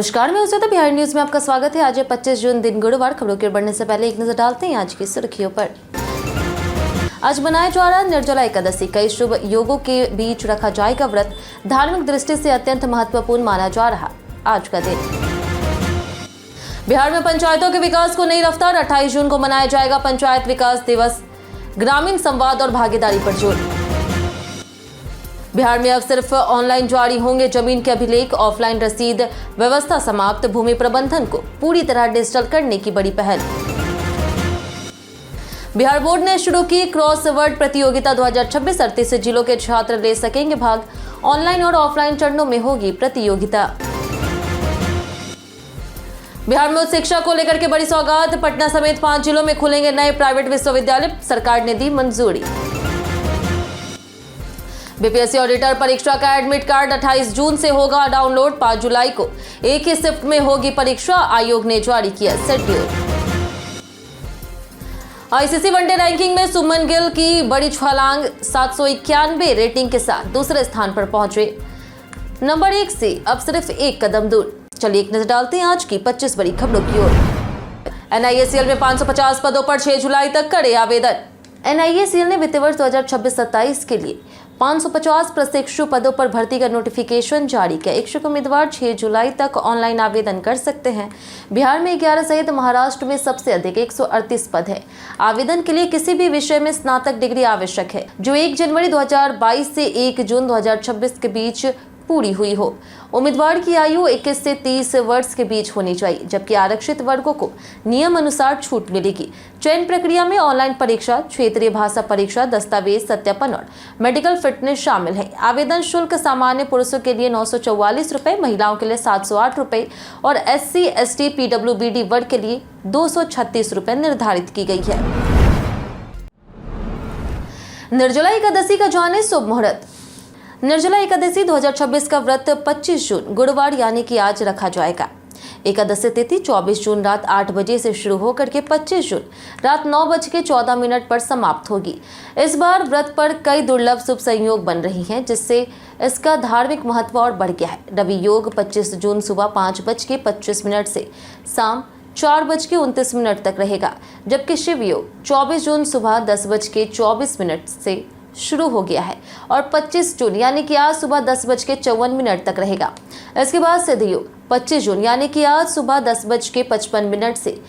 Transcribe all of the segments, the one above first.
नमस्कार, मैं उसे बिहार न्यूज में आपका स्वागत है। आज है 25 जून दिन गुरुवार। खबरों की ओर बढ़ने से पहले एक नजर डालते हैं आज की सुर्खियों पर। आज मनाया जा रहा निर्जला एकादशी। कई शुभ योगों के बीच रखा जाएगा व्रत। धार्मिक दृष्टि से अत्यंत महत्वपूर्ण माना जा रहा आज का दिन। बिहार में पंचायतों के विकास को नई रफ्तार। 28 जून को मनाया जाएगा पंचायत विकास दिवस। ग्रामीण संवाद और भागीदारी पर जोर। बिहार में अब सिर्फ ऑनलाइन जारी होंगे जमीन के अभिलेख। ऑफलाइन रसीद व्यवस्था समाप्त। भूमि प्रबंधन को पूरी तरह डिजिटल करने की बड़ी पहल। बिहार बोर्ड ने शुरू की क्रॉसवर्ड प्रतियोगिता 2026। 38 जिलों के छात्र ले सकेंगे भाग। ऑनलाइन और ऑफलाइन चरणों में होगी प्रतियोगिता। बिहार में उच्च शिक्षा को लेकर के बड़ी सौगात। पटना समेत 5 जिलों में खुलेंगे नए प्राइवेट विश्वविद्यालय। सरकार ने दी मंजूरी। बीपीएससी ऑडिटर परीक्षा का एडमिट कार्ड 28 जून से होगा डाउनलोड। 5 जुलाई को एक ही शिफ्ट में होगी परीक्षा। आयोग ने जारी किया शेड्यूल। आईसीसी वनडे रैंकिंग में सुमन गिल की बड़ी छलांग। 791 रेटिंग के साथ दूसरे स्थान पर पहुंचे। नंबर 1 से अब सिर्फ एक कदम दूर। चलिए एक नजर डालते हैं आज की 25 बड़ी खबरों की ओर। एनआईएसीएल में 550 पदों पर 6 जुलाई तक करे आवेदन। एनआईएसीएल ने वित्तीय वर्ष 2026-27 के लिए 550 प्रशिक्षु पदों पर भर्ती का नोटिफिकेशन जारी किया। इच्छुक उम्मीदवार 6 जुलाई तक ऑनलाइन आवेदन कर सकते हैं। बिहार में 11 सहित महाराष्ट्र में सबसे अधिक 138 पद है। आवेदन के लिए किसी भी विषय में स्नातक डिग्री आवश्यक है जो 1 जनवरी 2022 से 1 जून 2026 के बीच पूरी हुई हो। उम्मीदवार की आयु 21 से 30 वर्ष के बीच होनी चाहिए, जबकि आरक्षित वर्गों को नियम अनुसार छूट मिलेगी। चयन प्रक्रिया में ऑनलाइन परीक्षा, क्षेत्रीय भाषा परीक्षा, दस्तावेज सत्यापन और मेडिकल फिटनेस शामिल है। आवेदन शुल्क सामान्य पुरुषों के लिए 944 रुपए, महिलाओं के लिए 708 रुपए और SC, ST, PWBD वर्ग के लिए 236 रुपए निर्धारित की गई है। निर्जला एकादशी का जाने शुभ मुहूर्त। निर्जला एकादशी 2026 का व्रत 25 जून गुरुवार यानी कि आज रखा जाएगा। एकादशी तिथि 24 जून रात 8 बजे से शुरू होकर के 25 जून रात 9:14 पर समाप्त होगी। इस बार व्रत पर कई दुर्लभ शुभ संयोग बन रही हैं, जिससे इसका धार्मिक महत्व और बढ़ गया है। रवि योग 25 जून सुबह 5:25 से शाम 4:29 तक रहेगा, जबकि शिव योग 24 जून सुबह 10:24 से शुरू हो गया है और 25 जून यानी कि आज सुबह 10:54 तक रहेगा। इसके बाद सिद्ध योग 25 जून यानी कि आज सुबह 10:55 से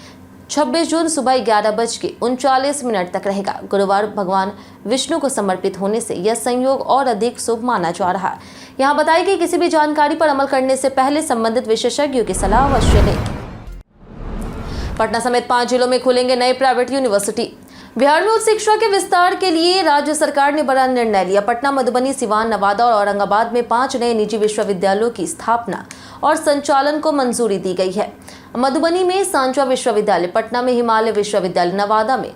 26 जून सुबह 11:39 तक रहेगा। गुरुवार भगवान विष्णु को समर्पित होने से यह संयोग और अधिक शुभ माना जा रहा है। यहाँ बताई कि किसी भी जानकारी पर अमल करने से पहले संबंधित विशेषज्ञों की सलाह अवश्य लें। पटना समेत 5 जिलों में खुलेंगे नए प्राइवेट यूनिवर्सिटी। बिहार में उच्च शिक्षा के विस्तार के लिए राज्य सरकार ने बड़ा निर्णय लिया। पटना, मधुबनी, सिवान, नवादा और औरंगाबाद में 5 नए निजी विश्वविद्यालयों की स्थापना और संचालन को मंजूरी दी गई है। मधुबनी में सांचवा विश्वविद्यालय, पटना में हिमालय विश्वविद्यालय, नवादा में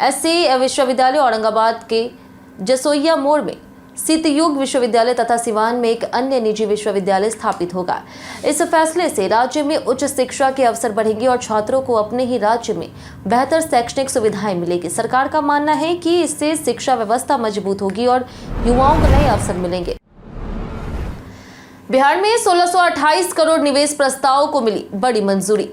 SC विश्वविद्यालय, औरंगाबाद के जसोइया मोड़ में सीतयुग विश्वविद्यालय तथा सिवान में एक अन्य निजी विश्वविद्यालय स्थापित होगा। इस फैसले से राज्य में उच्च शिक्षा के अवसर बढ़ेंगे और छात्रों को अपने ही राज्य में बेहतर शैक्षणिक सुविधाएं मिलेगी। सरकार का मानना है कि इससे शिक्षा व्यवस्था मजबूत होगी और युवाओं को नए अवसर मिलेंगे। बिहार में 1628 करोड़ निवेश प्रस्ताव को मिली बड़ी मंजूरी।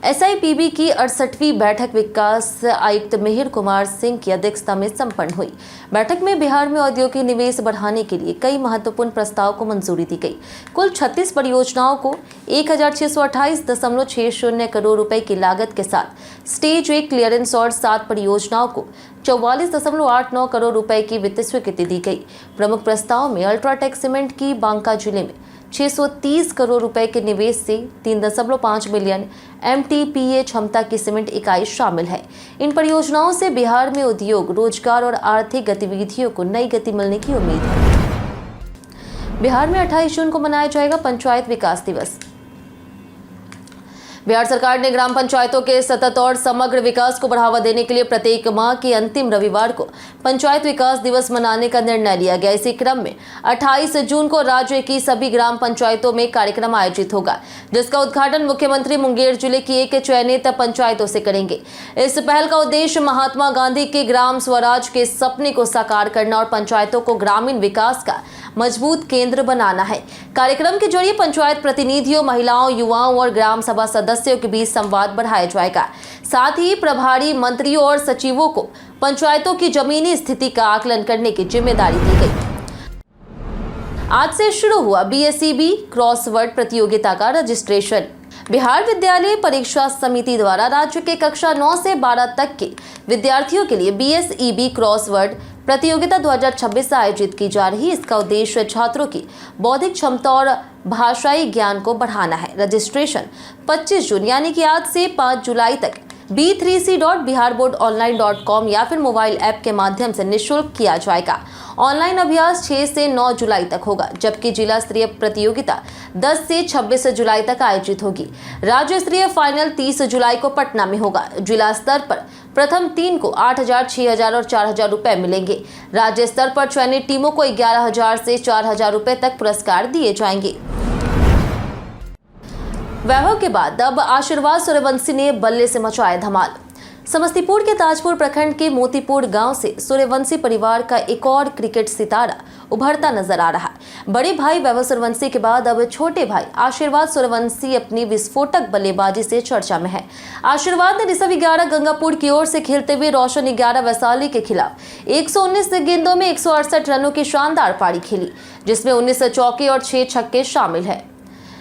SIPB की 68वीं बैठक विकास आयुक्त मिहिर कुमार सिंह की अध्यक्षता में संपन्न हुई। बैठक में बिहार में औद्योगिक निवेश बढ़ाने के लिए कई महत्वपूर्ण प्रस्ताव को मंजूरी दी गई। कुल 36 परियोजनाओं को 1628.60 करोड़ रुपए की लागत के साथ स्टेज 1 क्लियरेंस और 7 परियोजनाओं को 44.89 करोड़ रुपए की वित्तीय स्वीकृति दी गई। प्रमुख प्रस्ताव में अल्ट्राटेक सीमेंट की बांका जिले में 630 करोड़ रुपए के निवेश से 3.5 मिलियन MTPA क्षमता की सीमेंट इकाई शामिल है। इन परियोजनाओं से बिहार में उद्योग, रोजगार और आर्थिक गतिविधियों को नई गति मिलने की उम्मीद है। बिहार में 28 जून को मनाया जाएगा पंचायत विकास दिवस। बिहार सरकार ने ग्राम पंचायतों के सतत और समग्र विकास को बढ़ावा देने के लिए प्रत्येक माह के अंतिम रविवार को पंचायत विकास दिवस मनाने का निर्णय लिया गया। इसी क्रम में 28 जून को राज्य की सभी ग्राम पंचायतों में कार्यक्रम आयोजित होगा, जिसका उद्घाटन मुख्यमंत्री मुंगेर जिले की एक चयनित पंचायतों से करेंगे। इस पहल का उद्देश्य महात्मा गांधी के ग्राम स्वराज के सपने को साकार करना और पंचायतों को ग्रामीण विकास का मजबूत केंद्र बनाना है। कार्यक्रम के जरिए पंचायत प्रतिनिधियों, महिलाओं, युवाओं और ग्राम सभा सदस्यों के बीच संवाद बढ़ाया जाएगा। साथ ही प्रभारी मंत्रियों और सचिवों को पंचायतों की जमीनी स्थिति का आकलन करने की जिम्मेदारी दी गई। आज से शुरू हुआ बीएसईबी क्रॉसवर्ड प्रतियोगिता का रजिस्ट्रेशन। बिहार विद्यालय परीक्षा समिति द्वारा राज्य के कक्षा 9 से 12 तक के विद्यार्थियों के लिए बीएसईबी क्रॉसवर्ड प्रतियोगिता 2026 आयोजित की जा रही है। इसका उद्देश्य छात्रों की बौद्धिक क्षमता और भाषाई ज्ञान को बढ़ाना है। रजिस्ट्रेशन 25 जून यानी कि आज से 5 जुलाई तक b3c.biharboardonline.com या फिर मोबाइल ऐप के माध्यम से निःशुल्क किया जाएगा। ऑनलाइन अभ्यास 6 से 9 जुलाई तक होगा, जबकि जिला स्तरीय प्रतियोगिता 10 से 26 जुलाई तक आयोजित होगी। राज्य स्तरीय फाइनल 30 जुलाई को पटना में होगा। जिला स्तर पर प्रथम 3 को 8,000, 6,000 और 4,000 रुपए मिलेंगे। राज्य स्तर पर चयनित टीमों को 11,000 से 4,000 रुपए तक पुरस्कार दिए जाएंगे। वैभव के बाद अब आशीर्वाद सूर्यवंशी ने बल्ले से मचाया धमाल। समस्तीपुर के ताजपुर प्रखंड के मोतीपुर गांव से सूर्यवंशी परिवार का एक और क्रिकेट सितारा उभरता नजर आ रहा है। बड़े भाई वैभव सूर्यवंशी के बाद अब छोटे भाई आशीर्वाद सूर्यवंशी अपनी विस्फोटक बल्लेबाजी से चर्चा में है। आशीर्वाद ने रिसर्व 11 गंगापुर की ओर से खेलते हुए रोशन 11 वैशाली के खिलाफ 119 गेंदों में 168 रनों की शानदार पारी खेली, जिसमें 19 चौके और 6 छक्के शामिल है।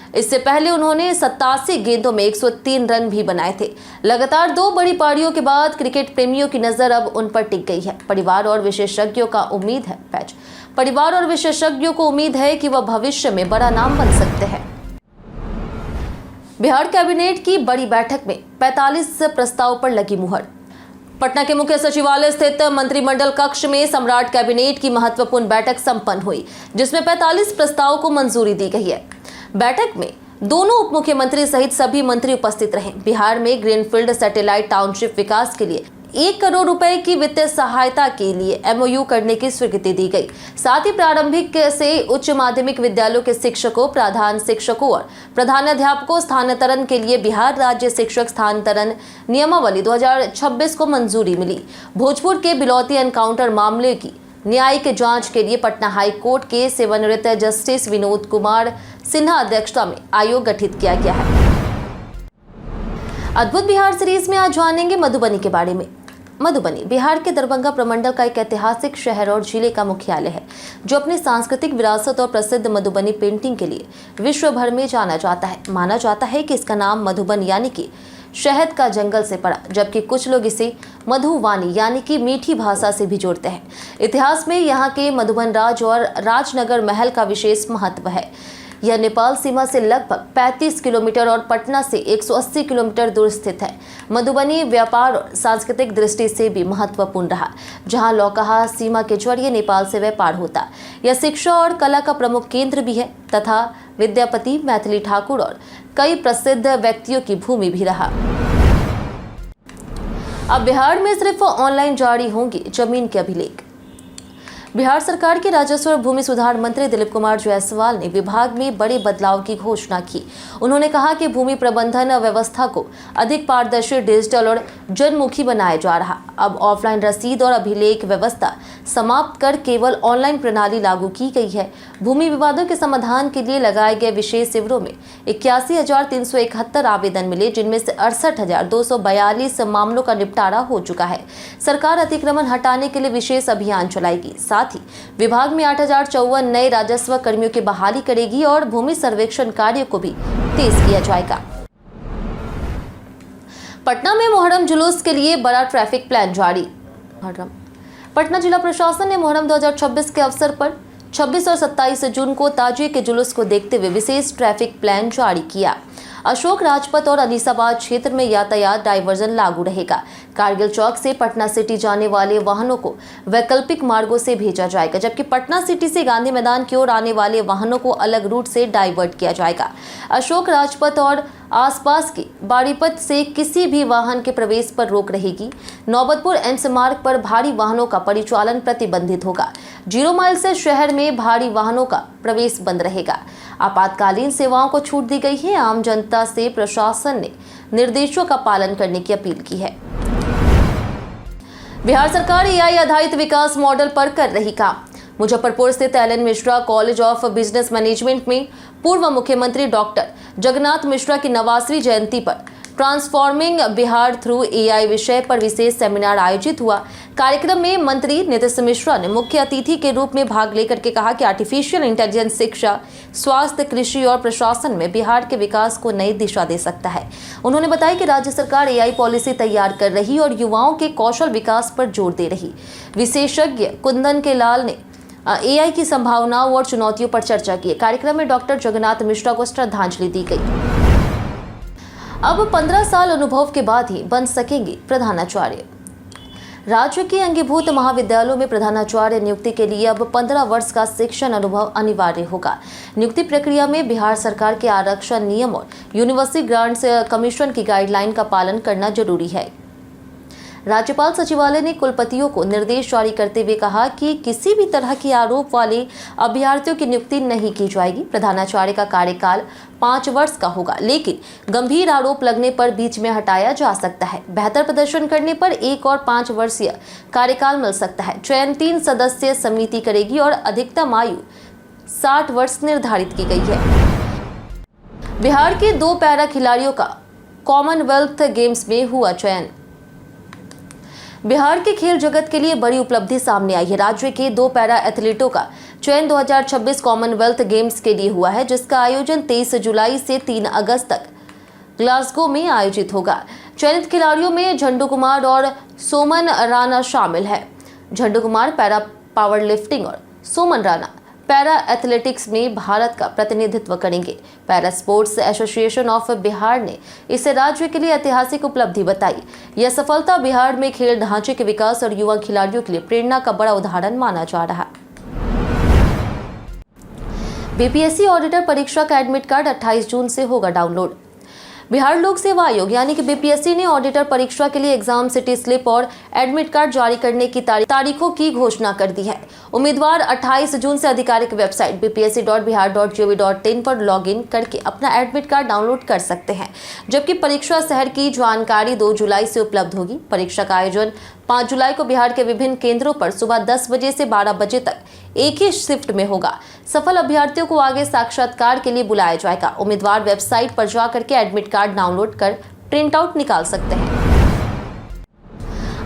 इससे पहले उन्होंने 87 गेंदों में 103 रन भी बनाए थे। लगातार 2 बड़ी पारियों के बाद क्रिकेट प्रेमियों की नजर अब उन पर टिक गई है। परिवार और विशेषज्ञों को उम्मीद है कि वह भविष्य में बड़ा नाम बन सकते हैं। बिहार कैबिनेट की बड़ी बैठक में 45 प्रस्ताव पर लगी मुहर। पटना के मुख्य सचिवालय स्थित मंत्रिमंडल कक्ष में सम्राट कैबिनेट की महत्वपूर्ण बैठक संपन्न हुई, जिसमें 45 प्रस्तावों को मंजूरी दी गई है। बैठक में दोनों उप मुख्यमंत्री सहित सभी मंत्री उपस्थित रहे। बिहार में ग्रीनफील्ड सैटेलाइट टाउनशिप विकास के लिए 1 करोड़ रुपए की वित्तीय सहायता के लिए MOU करने की स्वीकृति दी गई। साथ ही प्रारंभिक से उच्च माध्यमिक विद्यालयों के शिक्षकों, प्रधान शिक्षकों और प्रधानाध्यापकों स्थानांतरण के लिए बिहार राज्य शिक्षक स्थानांतरण नियमावली 2026 को मंजूरी मिली। भोजपुर के बिलौती एनकाउंटर मामले की न्यायिक जांच के लिए पटना हाई कोर्ट के सेवानिवृत्त जस्टिस विनोद कुमार सिन्हा अध्यक्षता में आयोग गठित किया गया है। अद्भुत बिहार सीरीज में आज जानेंगे मधुबनी के बारे में। मधुबनी बिहार के दरभंगा प्रमंडल का एक ऐतिहासिक शहर और जिले का मुख्यालय है, जो अपनी सांस्कृतिक विरासत और प्रसिद्ध मधुबनी पेंटिंग के लिए विश्व भर में जाना जाता है। माना जाता है कि इसका नाम मधुबन यानी कि शहद का जंगल से पड़ा, जबकि कुछ लोग इसे मधुवानी यानी कि मीठी भाषा से भी जोड़ते हैं। इतिहास में यहाँ के मधुबन राज और राजनगर महल का विशेष महत्व है। यह नेपाल सीमा से लगभग 35 किलोमीटर और पटना से 180 किलोमीटर दूर स्थित है। मधुबनी व्यापार और सांस्कृतिक दृष्टि से भी महत्वपूर्ण रहा, जहां लौकहा सीमा के जरिए नेपाल से व्यापार होता। यह शिक्षा और कला का प्रमुख केंद्र भी है तथा विद्यापति, मैथिली ठाकुर और कई प्रसिद्ध व्यक्तियों की भूमि भी रहा। अब बिहार में सिर्फ ऑनलाइन जारी होंगे जमीन के अभिलेख। बिहार सरकार के राजस्व और भूमि सुधार मंत्री दिलीप कुमार जायसवाल ने विभाग में बड़े बदलाव की घोषणा की। उन्होंने कहा कि भूमि प्रबंधन व्यवस्था को अधिक पारदर्शी, डिजिटल और जनमुखी बनाया जा रहा। अब ऑफलाइन रसीद और अभिलेख व्यवस्था समाप्त कर केवल ऑनलाइन प्रणाली लागू की गई है। भूमि विवादों के समाधान के लिए लगाए गए विशेष शिविरों में 81,371 आवेदन मिले, जिनमें से 68,242 मामलों का निपटारा हो चुका है। सरकार अतिक्रमण हटाने के लिए विशेष अभियान चलाएगी। साथ ही विभाग में 8,054 नए राजस्व कर्मियों की बहाली करेगी और भूमि सर्वेक्षण कार्य को भी तेज किया जाएगा। पटना में मुहर्रम जुलूस के लिए बड़ा ट्रैफिक प्लान जारी। पटना जिला प्रशासन ने मुहर्रम 2026 के अवसर पर 26 और 27 जून को ताजिए के जुलूस को देखते हुए विशेष ट्रैफिक प्लान जारी किया। अशोक राजपथ और अनीसाबाद क्षेत्र में यातायात डायवर्जन लागू रहेगा। कारगिल चौक से पटना सिटी जाने वाले वाहनों को वैकल्पिक मार्गों से भेजा जाएगा, जबकि पटना सिटी से गांधी मैदान की ओर आने वाले वाहनों को अलग रूट से डाइवर्ट किया जाएगा। अशोक राजपथ और आसपास के बाड़ीपत से किसी भी वाहन के प्रवेश पर रोक रहेगी। नौबतपुर एम्स मार्ग पर भारी वाहनों का परिचालन प्रतिबंधित होगा। 0 माइल से शहर में भारी वाहनों का प्रवेश बंद रहेगा। आपातकालीन सेवाओं को छूट दी गई है। आम जनता से प्रशासन ने निर्देशों का पालन करने की अपील की है। बिहार सरकार एआई आधारित विकास मॉडल पर कर रही काम। मुजफ्फरपुर स्थित LN. Mishra college of business management में पूर्व मुख्यमंत्री डॉक्टर जगन्नाथ मिश्रा की 89वीं जयंती पर ट्रांसफॉर्मिंग बिहार थ्रू एआई विषय पर विशेष सेमिनार आयोजित हुआ। कार्यक्रम में मंत्री नीतीश मिश्रा ने मुख्य अतिथि के रूप में भाग लेकर के कहा कि आर्टिफिशियल इंटेलिजेंस शिक्षा, स्वास्थ्य, कृषि और प्रशासन में बिहार के विकास को नई दिशा दे सकता है। उन्होंने बताया कि राज्य सरकार एआई पॉलिसी तैयार कर रही और युवाओं के कौशल विकास पर जोर दे रही। विशेषज्ञ कुंदन के लाल ने एआई की संभावनाओं और चुनौतियों पर चर्चा की। कार्यक्रम में डॉक्टर जगन्नाथ मिश्रा को श्रद्धांजलि दी गई। अब 15 साल अनुभव के बाद ही बन सकेंगे प्रधानाचार्य। राज्य के अंगीभूत महाविद्यालयों में प्रधानाचार्य नियुक्ति के लिए अब 15 वर्ष का शिक्षण अनुभव अनिवार्य होगा। नियुक्ति प्रक्रिया में बिहार सरकार के आरक्षण नियम और यूनिवर्सिटी ग्रांट्स कमीशन की गाइडलाइन का पालन करना जरूरी है। राज्यपाल सचिवालय ने कुलपतियों को निर्देश जारी करते हुए कहा कि किसी भी तरह के आरोप वाले अभ्यर्थियों की नियुक्ति नहीं की जाएगी। प्रधानाचार्य का कार्यकाल 5 वर्ष का होगा, लेकिन गंभीर आरोप लगने पर बीच में हटाया जा सकता है। बेहतर प्रदर्शन करने पर 1 और 5 वर्षीय कार्यकाल मिल सकता है। चयन 3 सदस्यीय समिति करेगी और अधिकतम आयु 60 वर्ष निर्धारित की गई है। बिहार के 2 पैरा खिलाड़ियों का कॉमनवेल्थ गेम्स में हुआ चयन। बिहार के खेल जगत के लिए बड़ी उपलब्धि सामने आई है। राज्य के 2 पैरा एथलीटों का चयन 2026 कॉमनवेल्थ गेम्स के लिए हुआ है, जिसका आयोजन 23 जुलाई से 3 अगस्त तक ग्लासगो में आयोजित होगा। चयनित खिलाड़ियों में झंडू कुमार और सोमन राणा शामिल है। झंडू कुमार पैरा पावर लिफ्टिंग और सोमन राणा पैरा एथलेटिक्स में भारत का प्रतिनिधित्व करेंगे। Para sports association of Bihar ने इसे राज्य के लिए ऐतिहासिक उपलब्धि बताई। यह सफलता बिहार में खेल ढांचे के विकास और युवा खिलाड़ियों के लिए प्रेरणा का बड़ा उदाहरण माना जा रहा है। बीपीएससी ऑडिटर परीक्षा का एडमिट कार्ड 28 जून से होगा डाउनलोड। बिहार लोक सेवा आयोग यानी कि बीपीएससी ने ऑडिटर परीक्षा के लिए एग्जाम सिटी स्लिप और एडमिट कार्ड जारी करने की तारीखों की घोषणा कर दी है। उम्मीदवार 28 जून से आधिकारिक वेबसाइट bpsc.bihar.gov.in पर लॉगिन करके अपना एडमिट कार्ड डाउनलोड कर सकते हैं, जबकि परीक्षा शहर की जानकारी 2 जुलाई से उपलब्ध होगी। परीक्षा का आयोजन 5 जुलाई को बिहार के विभिन्न केंद्रों पर सुबह 10 बजे से 12 बजे तक एक ही शिफ्ट में होगा। सफल अभ्यर्थियों को आगे साक्षात्कार के लिए बुलाया जाएगा। उम्मीदवार वेबसाइट पर जाकर के एडमिट कार्ड डाउनलोड कर प्रिंट आउट निकाल सकते हैं।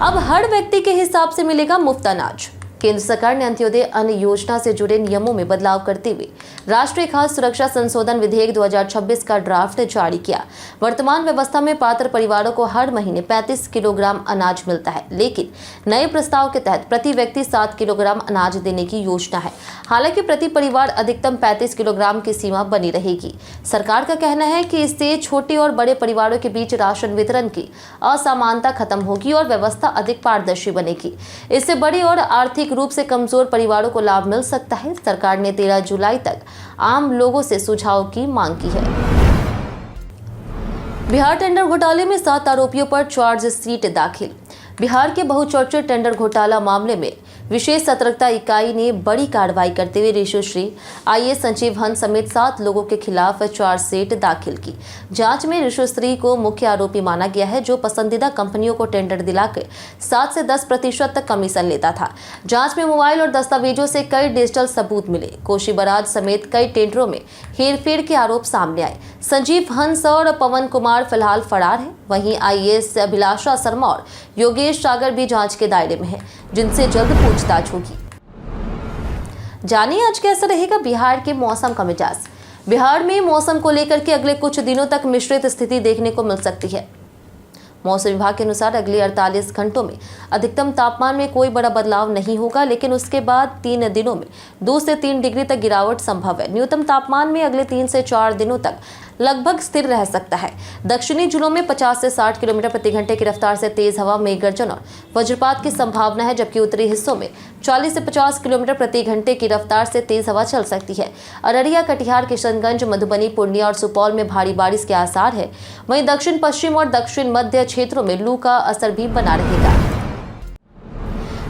अब हर व्यक्ति के हिसाब से मिलेगा मुफ्त अनाज। केंद्र सरकार ने अंत्योदय अन्न योजना से जुड़े नियमों में बदलाव करते हुए राष्ट्रीय खाद्य सुरक्षा संशोधन विधेयक 2026 का ड्राफ्ट जारी किया। वर्तमान व्यवस्था में पात्र परिवारों को हर महीने 35 किलोग्राम अनाज मिलता है, लेकिन नए प्रस्ताव के तहत प्रति व्यक्ति 7 किलोग्राम अनाज देने की योजना है। हालांकि प्रति परिवार अधिकतम 35 किलोग्राम की सीमा बनी रहेगी। सरकार का कहना है कि इससे छोटे और बड़े परिवारों के बीच राशन वितरण की असमानता खत्म होगी और व्यवस्था अधिक पारदर्शी बनेगी। इससे बड़े और आर्थिक रूप से कमजोर परिवारों को लाभ मिल सकता है। सरकार ने 13 जुलाई तक आम लोगों से सुझाव की मांग की है। बिहार टेंडर घोटाले में 7 आरोपियों पर चार्जशीट दाखिल। बिहार के बहुचर्चित टेंडर घोटाला मामले में विशेष सतर्कता इकाई ने बड़ी कार्रवाई करते हुए ऋषुश्री, आईएएस संजीव हंस समेत 7 लोगों के खिलाफ चार्जशीट दाखिल की। जांच में ऋषुश्री को मुख्य आरोपी माना गया है, जो पसंदीदा कंपनियों को टेंडर दिलाकर 7 से 10% तक कमीशन लेता था। जांच में मोबाइल और दस्तावेजों से कई डिजिटल सबूत मिले। कोशी बराज समेत कई टेंडरों में हेरफेर के आरोप सामने आए। संजीव हंस और पवन कुमार फिलहाल फरार है। वहीं आईएएस अभिलाषा शर्मा और योगेश सागर भी जांच के दायरे में हैं, जिनसे जल्द पूछताछ होगी। जानिए आज कैसा रहेगा बिहार के मौसम का मिजाज। बिहार में मौसम को लेकर के अगले कुछ दिनों तक मिश्रित स्थिति देखने को मिल सकती है। मौसम विभाग के अनुसार अगले 48 घंटों में अधिकतम तापमान में कोई बड़ा बदलाव नहीं होगा, लेकिन उसके बाद 3 दिनों में 2 से 3 डिग्री तक गिरावट संभव है। न्यूनतम तापमान में अगले 3 से 4 दिनों तक लगभग स्थिर रह सकता है। दक्षिणी जिलों में 50 से 60 किलोमीटर प्रति घंटे की रफ्तार से तेज हवा, मेघ गर्जन और वज्रपात की संभावना है, जबकि उत्तरी हिस्सों में 40 से 50 किलोमीटर प्रति घंटे की रफ्तार से तेज हवा चल सकती है। अररिया, कटिहार, किशनगंज, मधुबनी, पूर्णिया और सुपौल में भारी बारिश के आसार है। वहीं दक्षिण पश्चिम और दक्षिण मध्य क्षेत्रों में लू का असर भी बना रहेगा।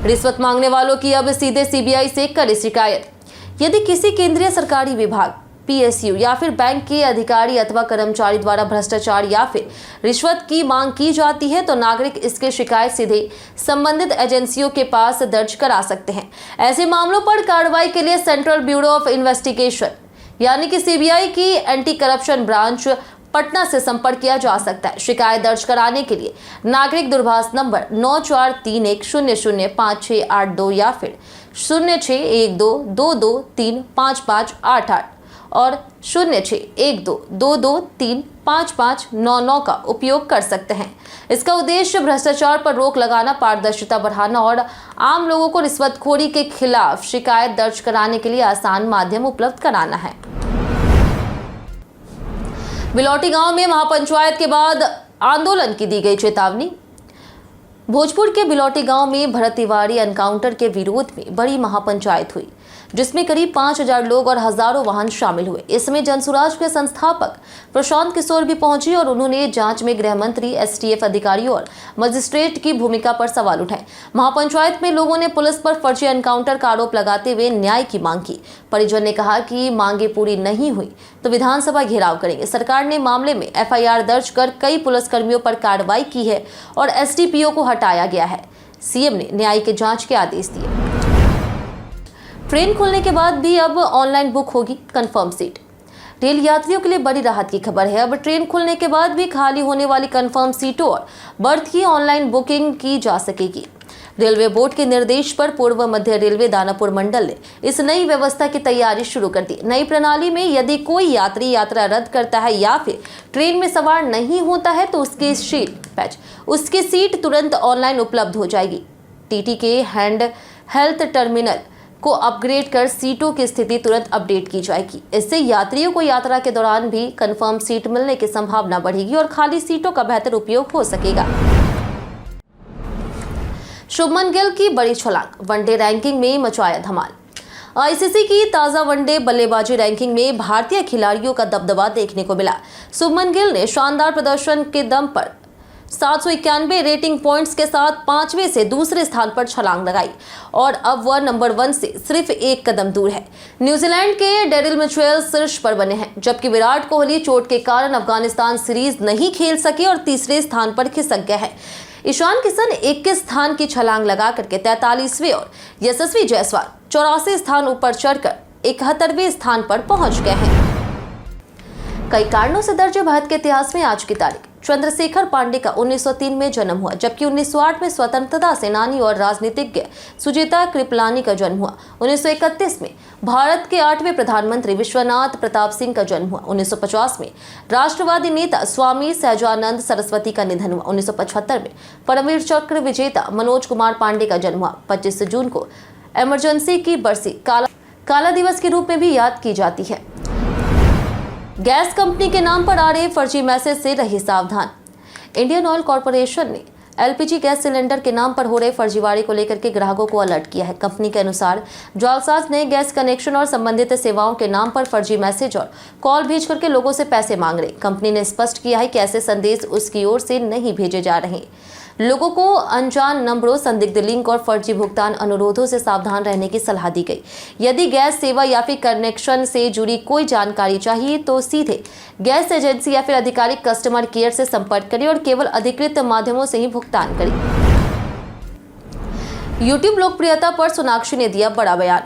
रिश्वत मांगने वालों की अब सीधे सीबीआई से करें शिकायत। यदि किसी केंद्रीय सरकारी विभाग, पीएसयू या फिर बैंक के अधिकारी अथवा कर्मचारी द्वारा भ्रष्टाचार या फिर रिश्वत की मांग की जाती है तो नागरिक इसकी शिकायत सीधे संबंधित एजेंसियों के पास दर्ज करा सकते हैं। ऐसे मामलों पर कार्रवाई के लिए सेंट्रल ब्यूरो ऑफ इन्वेस्टिगेशन यानी कि सीबीआई की एंटी करप्शन ब्रांच पटना से संपर्क किया जा सकता है। शिकायत दर्ज कराने के लिए नागरिक दूरभाष नंबर 9431005682 या फिर 061222355588 और 061222355599 का उपयोग कर सकते हैं। इसका उद्देश्य भ्रष्टाचार पर रोक लगाना, पारदर्शिता बढ़ाना और आम लोगों को रिश्वतखोरी के खिलाफ शिकायत दर्ज कराने के लिए आसान माध्यम उपलब्ध कराना है। बिलौटी गांव में महापंचायत के बाद आंदोलन की दी गई चेतावनी। भोजपुर के बिलौटी गांव में भरत तिवारी एनकाउंटर के विरोध में बड़ी महापंचायत हुई, जिसमें करीब 5000 लोग और हजारों वाहन शामिल हुए। इसमें जनसुराज के संस्थापक प्रशांत किशोर भी पहुंचे और उन्होंने जांच में गृह मंत्री, एसटीएफ अधिकारियों और मजिस्ट्रेट की भूमिका पर सवाल उठाए। महापंचायत में लोगों ने पुलिस पर फर्जी एनकाउंटर का आरोप लगाते हुए न्याय की मांग की। परिजन ने कहा कि मांगे पूरी नहीं हुई तो विधानसभा घेराव करेंगे। सरकार ने मामले में एफआईआर दर्ज कर कई पुलिसकर्मियों पर कार्रवाई की है और एसडीपीओ को हटाया गया है। सीएम ने न्यायिक जांच के आदेश दिए। ट्रेन खुलने के बाद भी अब ऑनलाइन बुक होगी कंफर्म सीट। रेल यात्रियों के लिए बड़ी राहत की खबर है। अब ट्रेन खुलने के बाद भी खाली होने वाली कंफर्म सीटों और बर्थ की ऑनलाइन बुकिंग की जा सकेगी। रेलवे बोर्ड के निर्देश पर पूर्व मध्य रेलवे दानापुर मंडल ने इस नई व्यवस्था की तैयारी शुरू कर दी। नई प्रणाली में यदि कोई यात्री यात्रा रद्द करता है या फिर ट्रेन में सवार नहीं होता है तो उसकी सीट तुरंत ऑनलाइन उपलब्ध हो जाएगी। टीटी के हैंड हेल्थ टर्मिनल को अपग्रेड कर सीटों की स्थिति तुरंत अपडेट की जाएगी। इससे यात्रियों को यात्रा के दौरान भी कंफर्म सीट मिलने की संभावना बढ़ेगी और खाली सीटों का बेहतर उपयोग हो सकेगा। शुभमन गिल की बड़ी छलांग, वनडे रैंकिंग में मचाया धमाल। आईसीसी की ताजा वनडे बल्लेबाजी रैंकिंग में भारतीय खिलाड़ियों का दबदबा देखने को मिला। शुभमन गिल ने शानदार प्रदर्शन के दम पर 791 रेटिंग पॉइंट्स के साथ 5वें से दूसरे स्थान पर छलांग लगाई और अब वह नंबर 1 से सिर्फ एक कदम दूर है। न्यूजीलैंड के डेरिल मिचेल शीर्ष पर बने हैं, जबकि विराट कोहली चोट के कारण अफगानिस्तान सीरीज नहीं खेल सके और तीसरे स्थान पर खिसक गया है। ईशान किशन 21 स्थान की छलांग लगा करके 43वें और यशस्वी जायसवाल 84 स्थान ऊपर चढ़कर 71वें स्थान पर पहुंच गए हैं। कई कारणों से दर्ज भारत के इतिहास में आज की तारीख। चंद्रशेखर पांडे का 1903 में जन्म हुआ, जबकि 1908 में स्वतंत्रता सेनानी और राजनीतिज्ञ सुचेता कृपलानी का जन्म हुआ। 1931 में भारत के 8वें प्रधानमंत्री विश्वनाथ प्रताप सिंह का जन्म हुआ। 1950 में राष्ट्रवादी नेता स्वामी सहजानंद सरस्वती का निधन हुआ। 1975 में परमवीर चक्र विजेता मनोज कुमार पांडे का जन्म हुआ। 25 जून को इमरजेंसी की बरसी काला दिवस के रूप में भी याद की जाती है। गैस कंपनी के नाम पर आ रहे फर्जी मैसेज से रहे सावधान। इंडियन ऑयल कॉर्पोरेशन ने एलपीजी गैस सिलेंडर के नाम पर हो रहे फर्जीवाड़े को लेकर के ग्राहकों को अलर्ट किया है। कंपनी के अनुसार जालसाज नए गैस कनेक्शन और संबंधित सेवाओं के नाम पर फर्जी मैसेज और कॉल भेज करके लोगों से पैसे मांग रहे। कंपनी ने स्पष्ट किया है कि ऐसे संदेश उसकी ओर से नहीं भेजे जा रहे। लोगों को अनजान नंबरों, संदिग्ध लिंक और फर्जी भुगतान अनुरोधों से सावधान रहने की सलाह दी गई। यदि गैस सेवा या फिर कनेक्शन से जुड़ी कोई जानकारी चाहिए तो सीधे गैस एजेंसी या फिर आधिकारिक कस्टमर केयर से संपर्क करें और केवल अधिकृत माध्यमों से ही भुगतान करें। यूट्यूब लोकप्रियता पर सोनाक्षी ने दिया बड़ा बयान।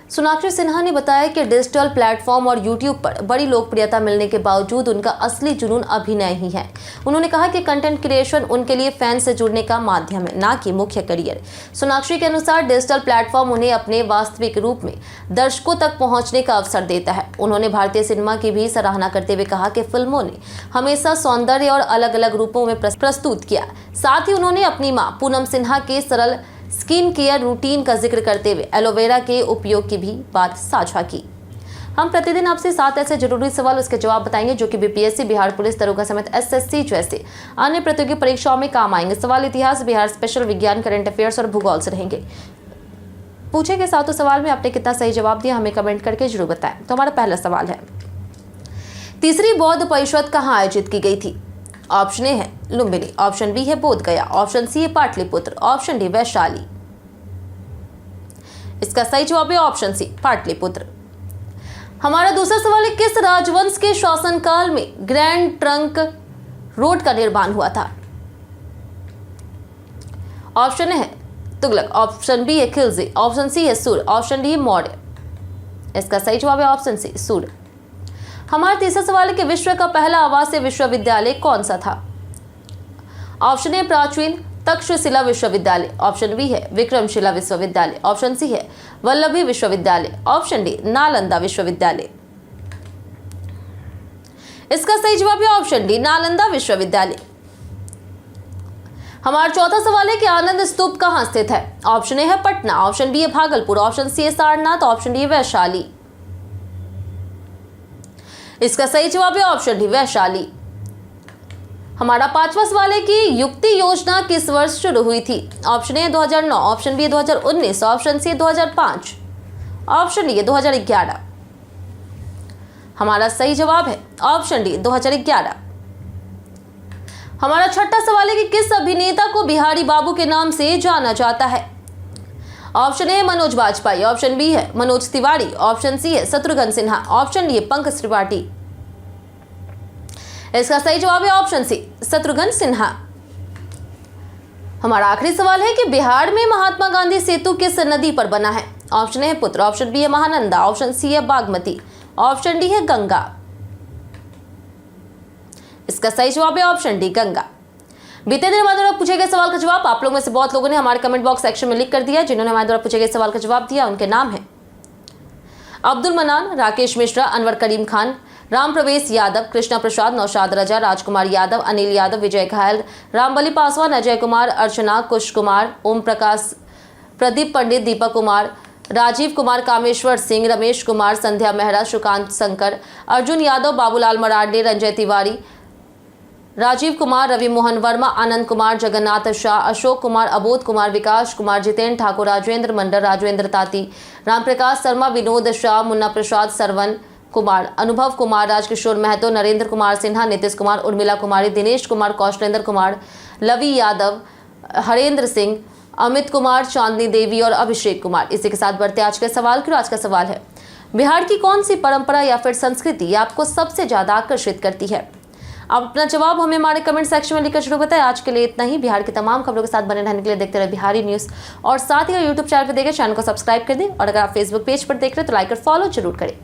सोनाक्षी सिन्हा ने बताया कि डिजिटल प्लेटफॉर्म और यूट्यूब पर बड़ी लोकप्रियता मिलने के बावजूद उनका असली जुनून अभिनय ही है। उन्होंने कहा कि कंटेंट क्रिएशन उनके लिए फैन से जुड़ने का माध्यम है, ना कि मुख्य करियर। सोनाक्षी के अनुसार डिजिटल प्लेटफॉर्म उन्हें अपने वास्तविक रूप में दर्शकों तक पहुंचने का अवसर देता है। उन्होंने भारतीय सिनेमा की भी सराहना करते हुए कहा कि फिल्मों ने हमेशा सौंदर्य और अलग अलग रूपों में प्रस्तुत किया। साथ ही उन्होंने अपनी मां पूनम सिन्हा के सरल स्किन केयर रूटीन का जिक्र करते हुए एलोवेरा के उपयोग की भी बात साझा की। हम प्रतिदिन आपसे 7 ऐसे जरूरी सवाल उसके जवाब बताएंगे जो कि बीपीएससी, बिहार पुलिस दरोगा समेत एसएससी जैसे अन्य प्रतियोगी परीक्षाओं में काम आएंगे। सवाल इतिहास, बिहार स्पेशल, विज्ञान, करंट अफेयर्स और भूगोल से रहेंगे। पूछे गए 7 सवाल में आपने कितना सही जवाब दिया हमें कमेंट करके जरूर बताएं। तो हमारा पहला सवाल है, तीसरी बौद्ध परिषद कहाँ आयोजित की गई थी? ऑप्शन ए है लुम्बिनी, ऑप्शन बी है बोध गया, ऑप्शन सी है पाटलिपुत्र, ऑप्शन डी वैशाली। इसका सही जवाब है ऑप्शन सी पाटलिपुत्र। हमारा दूसरा सवाल है, किस राजवंश के शासनकाल में ग्रैंड ट्रंक रोड का निर्माण हुआ था? ऑप्शन ए है तुगलक, ऑप्शन बी है खिलजी, ऑप्शन सी है सूर्य, ऑप्शन डी है मौर्य। इसका सही जवाब है ऑप्शन सी सूर्य। हमारा तीसरा सवाल है कि विश्व का पहला आवासीय विश्वविद्यालय कौन सा था? ऑप्शन ए प्राचीन तक्षशिला विश्वविद्यालय, ऑप्शन बी है विक्रमशिला विश्वविद्यालय, ऑप्शन सी है वल्लभी विश्वविद्यालय, ऑप्शन डी नालंदा विश्वविद्यालय। इसका सही जवाब है ऑप्शन डी नालंदा विश्वविद्यालय। हमारा चौथा सवाल है कि आनंद स्तूप कहां स्थित है? ऑप्शन ए है पटना, ऑप्शन बी है भागलपुर, ऑप्शन सी है सारनाथ, ऑप्शन डी है वैशाली। इसका सही जवाब है ऑप्शन डी वैशाली। हमारा पांचवा सवाल है कि युक्ति योजना किस वर्ष शुरू हुई थी? Option A 2009, option B 2019, option C 2005, option D 2011। हमारा सही जवाब है ऑप्शन डी 2011। हमारा छठा सवाल है कि किस अभिनेता को बिहारी बाबू के नाम से जाना जाता है? Option A Manoj Vajpayee, option B है मनोज तिवारी, ऑप्शन सी है शत्रुघ्न सिन्हा, ऑप्शन डी है पंकज त्रिपाठी। इसका सही जवाब है ऑप्शन सी शत्रुघ्न सिन्हा। हमारा आखिरी सवाल है कि बिहार में महात्मा गांधी सेतु किस नदी पर बना है? ऑप्शन ए है पुत्र, ऑप्शन बी है महानंदा, ऑप्शन सी है बागमती, ऑप्शन डी है गंगा। इसका सही जवाब है ऑप्शन डी गंगा। बीते दिन हमारे द्वारा पूछे गए सवाल का जवाब आप लोग में से बहुत लोगों ने हमारे कमेंट बॉक्स सेक्शन में लिख कर दिया। जिन्होंने हमारे द्वारा पूछे गए सवाल का जवाब दिया उनके नाम है अब्दुल मनान, राकेश मिश्रा, अनवर करीम खान, राम प्रवेश यादव, कृष्णा प्रसाद, नौशाद रजा, राजकुमार यादव, अनिल यादव, विजय घायल, रामबली पासवान, अजय कुमार, अर्चना, कुश कुमार, ओम प्रकाश, प्रदीप पंडित, दीपक कुमार, राजीव कुमार, कामेश्वर सिंह, रमेश कुमार, संध्या मेहरा, सुकांत शंकर, अर्जुन यादव, बाबूलाल मरांडे, रंजय तिवारी, राजीव कुमार, रवि मोहन वर्मा, आनंद कुमार, जगन्नाथ शाह, अशोक कुमार, अबोध कुमार, विकास कुमार, जितेंद्र ठाकुर, राजेंद्र मंडल, राजेंद्र ताती, रामप्रकाश शर्मा, विनोद शाह, मुन्ना प्रसाद, सरवन कुमार, अनुभव कुमार, राजकिशोर महतो, नरेंद्र कुमार सिन्हा, नीतीश कुमार, उर्मिला कुमारी, दिनेश कुमार, कौशलेंद्र कुमार, लवी यादव, हरेंद्र सिंह, अमित कुमार, चांदनी देवी और अभिषेक कुमार। इसी के साथ बढ़ते आज के सवाल की। आज का सवाल है, बिहार की कौन सी परंपरा या फिर संस्कृति आपको सबसे ज्यादा आकर्षित करती है? आप अपना जवाब हमें हमारे कमेंट सेक्शन में लिखकर जरूर बताएं। आज के लिए इतना ही। बिहार की तमाम खबरों के साथ बने रहने के लिए देखते रहे बिहारी न्यूज़ और साथ ही यूट्यूब चैनल पर देखें, चैनल को सब्सक्राइब कर दें और अगर आप फेसबुक पेज पर देख रहे हैं तो लाइक और फॉलो जरूर करें।